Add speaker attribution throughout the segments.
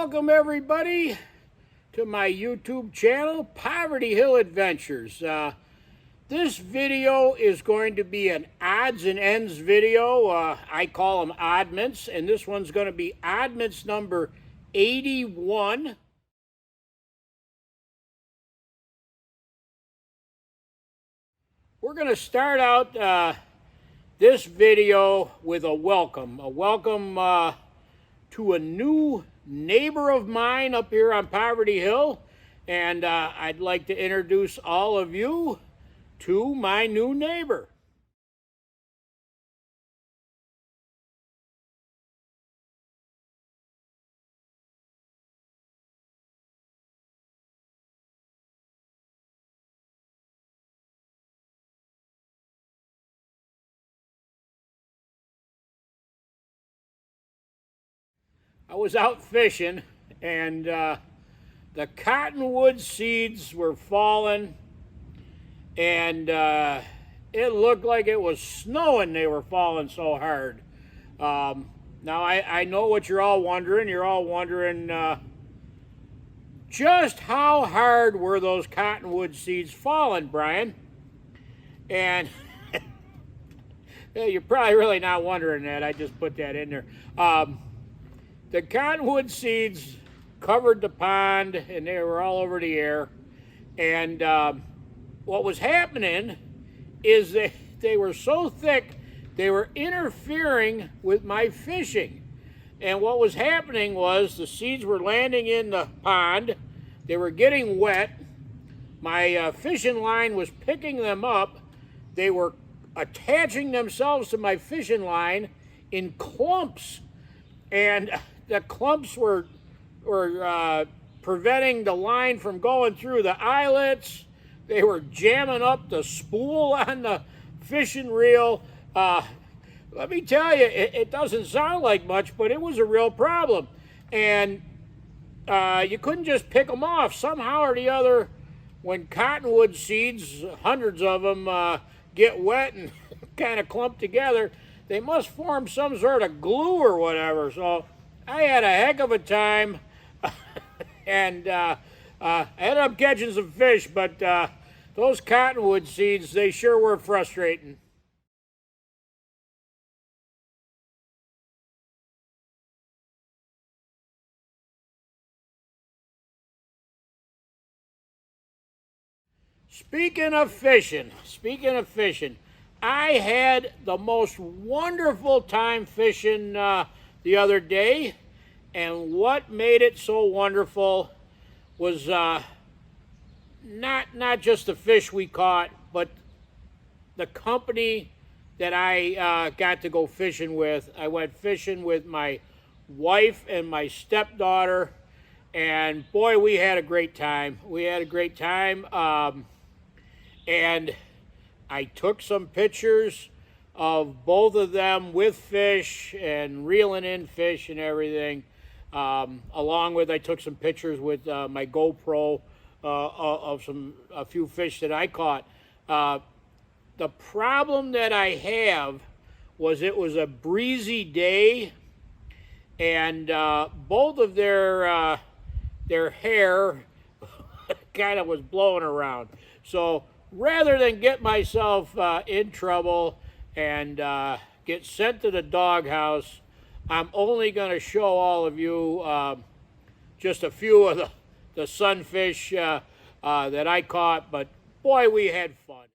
Speaker 1: Welcome everybody to my YouTube channel, Poverty Hill Adventures. This video is going to be an odds and ends video. I call them oddments, and this one's going to be oddments number 81. We're going to start out this video with a welcome to a new neighbor of mine up here on Poverty Hill, and I'd like to introduce all of you to my new neighbor. I was out fishing, and the cottonwood seeds were falling, and it looked like it was snowing. They were falling so hard. Now, I know what you're all wondering. You're all wondering just how hard were those cottonwood seeds falling, Brian? And you're probably really not wondering that. I just put that in there. The cottonwood seeds covered the pond, and they were all over the air. And what was happening is they were so thick, they were interfering with my fishing. And what was happening was the seeds were landing in the pond. They were getting wet. My fishing line was picking them up. They were attaching themselves to my fishing line in clumps. And the clumps were preventing the line from going through the eyelets. They were jamming up the spool on the fishing reel. Let me tell you, it doesn't sound like much, but it was a real problem. And you couldn't just pick them off. Somehow or the other, when cottonwood seeds, hundreds of them, get wet and kind of clump together, they must form some sort of glue or whatever. So I had a heck of a time, and I ended up catching some fish, but those cottonwood seeds, they sure were frustrating. Speaking of fishing, I had the most wonderful time fishing the other day, and what made it so wonderful was not just the fish we caught, but the company that I got to go fishing with. I went fishing with my wife and my stepdaughter, and boy, we had a great time. And I took some pictures of both of them with fish and reeling in fish and everything. Along with, I took some pictures with my GoPro of a few fish that I caught. The problem that I have was it was a breezy day, and both of their hair kind of was blowing around. So rather than get myself in trouble and get sent to the doghouse, I'm only going to show all of you just a few of the sunfish that I caught, but boy, we had fun.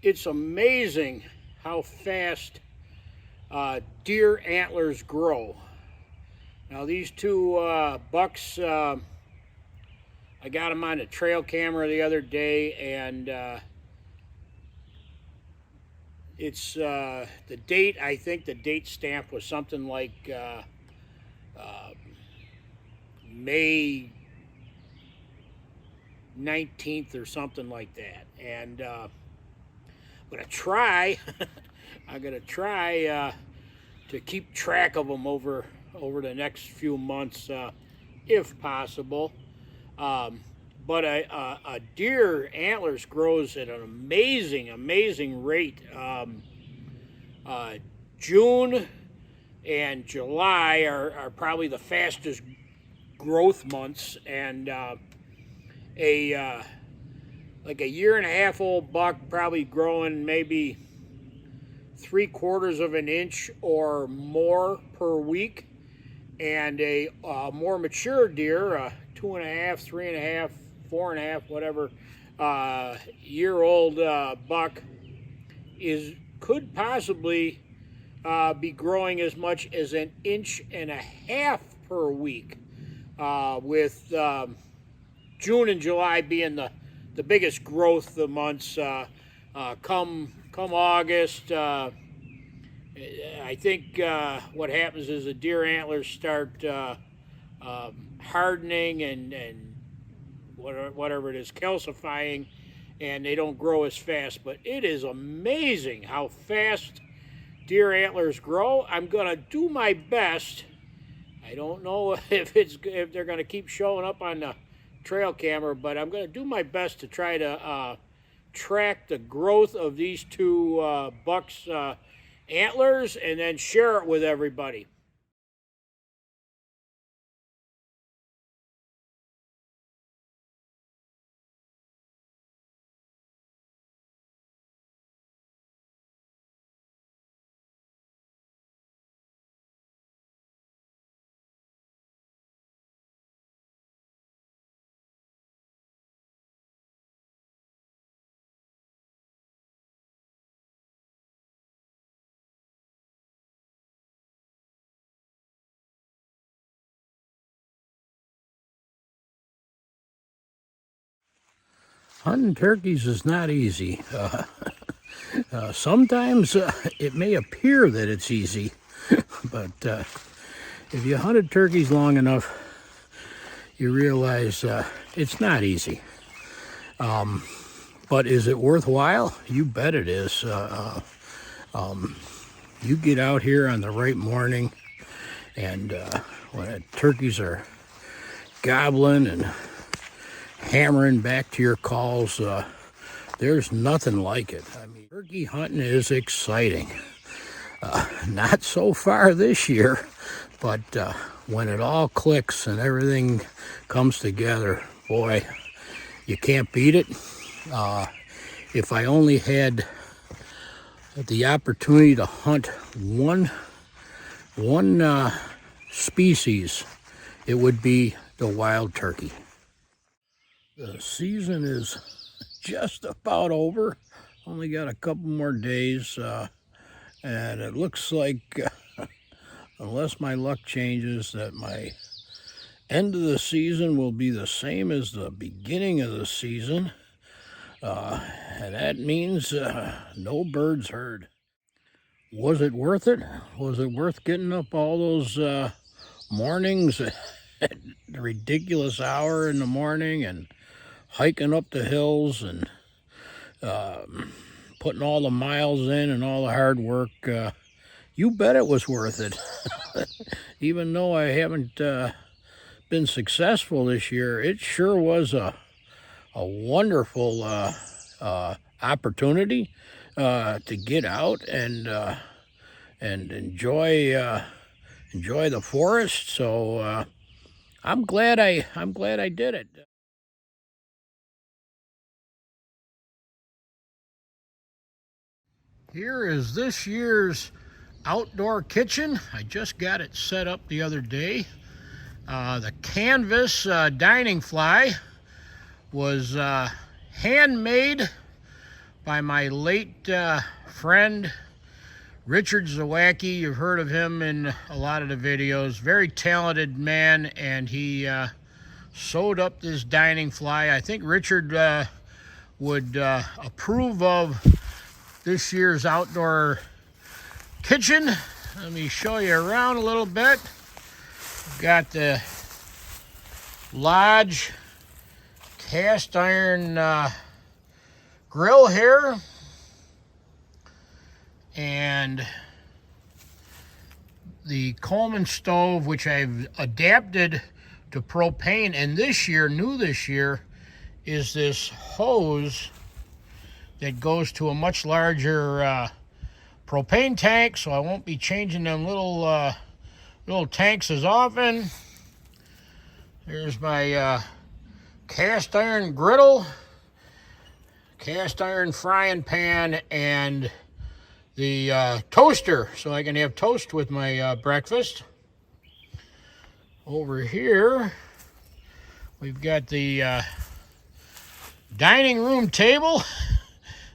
Speaker 1: it's amazing how fast deer antlers grow. Now these two bucks, I got them on a trail camera the other day, and it's the date, I think the date stamp was something like May 19th or something like that. And I'm gonna try I'm gonna try to keep track of them over the next few months, if possible. But a deer antlers grows at an amazing rate. June and July are probably the fastest growth months, and like a year and a half old buck probably growing maybe 3/4 of an inch or more per week, and a more mature deer, a 2.5, 3.5, 4.5, whatever year-old buck could possibly be growing as much as 1.5 inches per week, with June and July being the biggest growth the months. Come August, I think what happens is the deer antlers start hardening and whatever it is, calcifying, and they don't grow as fast. But it is amazing how fast deer antlers grow. I'm gonna do my best. I don't know if they're gonna keep showing up on the trail camera, but I'm gonna do my best to try to track the growth of these two bucks' antlers and then share it with everybody. Hunting turkeys is not easy. Sometimes it may appear that it's easy, but if you hunted turkeys long enough, you realize it's not easy. But is it worthwhile? You bet it is. You get out here on the right morning, and when the turkeys are gobbling and hammering back to your calls, there's nothing like it. I mean, turkey hunting is exciting. Not so far this year, but when it all clicks and everything comes together, boy, you can't beat it. If I only had the opportunity to hunt one species, it would be the wild turkey. The season is just about over. Only got a couple more days, and it looks like, unless my luck changes, that my end of the season will be the same as the beginning of the season, and that means no birds heard. Was it worth it? Was it worth getting up all those mornings at the ridiculous hour in the morning and hiking up the hills and putting all the miles in and all the hard work? You bet it was worth it. Even though I haven't been successful this year, it sure was a wonderful opportunity to get out and enjoy the forest. So I'm glad I did it. Here is this year's outdoor kitchen. I just got it set up the other day. The canvas dining fly was handmade by my late friend, Richard Zawacki. You've heard of him in a lot of the videos. Very talented man, and he sewed up this dining fly. I think Richard would approve of this year's outdoor kitchen. Let me show you around a little bit. We've got the Lodge cast iron grill here, and the Coleman stove, which I've adapted to propane, and this year, new this year, is this hose that goes to a much larger propane tank, so I won't be changing them little tanks as often. There's my cast iron griddle, cast iron frying pan, and the toaster, so I can have toast with my breakfast. Over here, we've got the dining room table.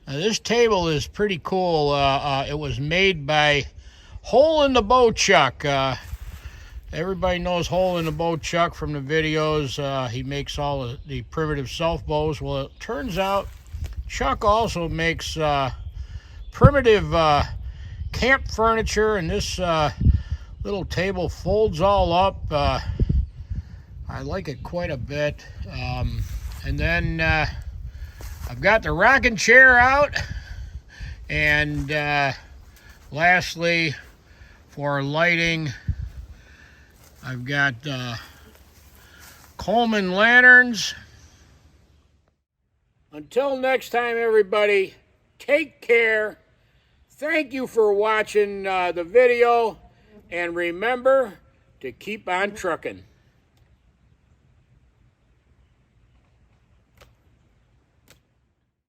Speaker 1: Now, this table is pretty cool. It was made by Hole in the Bow Chuck. Everybody knows Hole in the Bow Chuck from the videos. He makes all the primitive self bows. Well, it turns out Chuck also makes primitive camp furniture, and this little table folds all up. I like it quite a bit. And then I've got the rocking chair out, and lastly, for lighting, I've got Coleman lanterns. Until next time, everybody, take care. Thank you for watching the video, and remember to keep on trucking.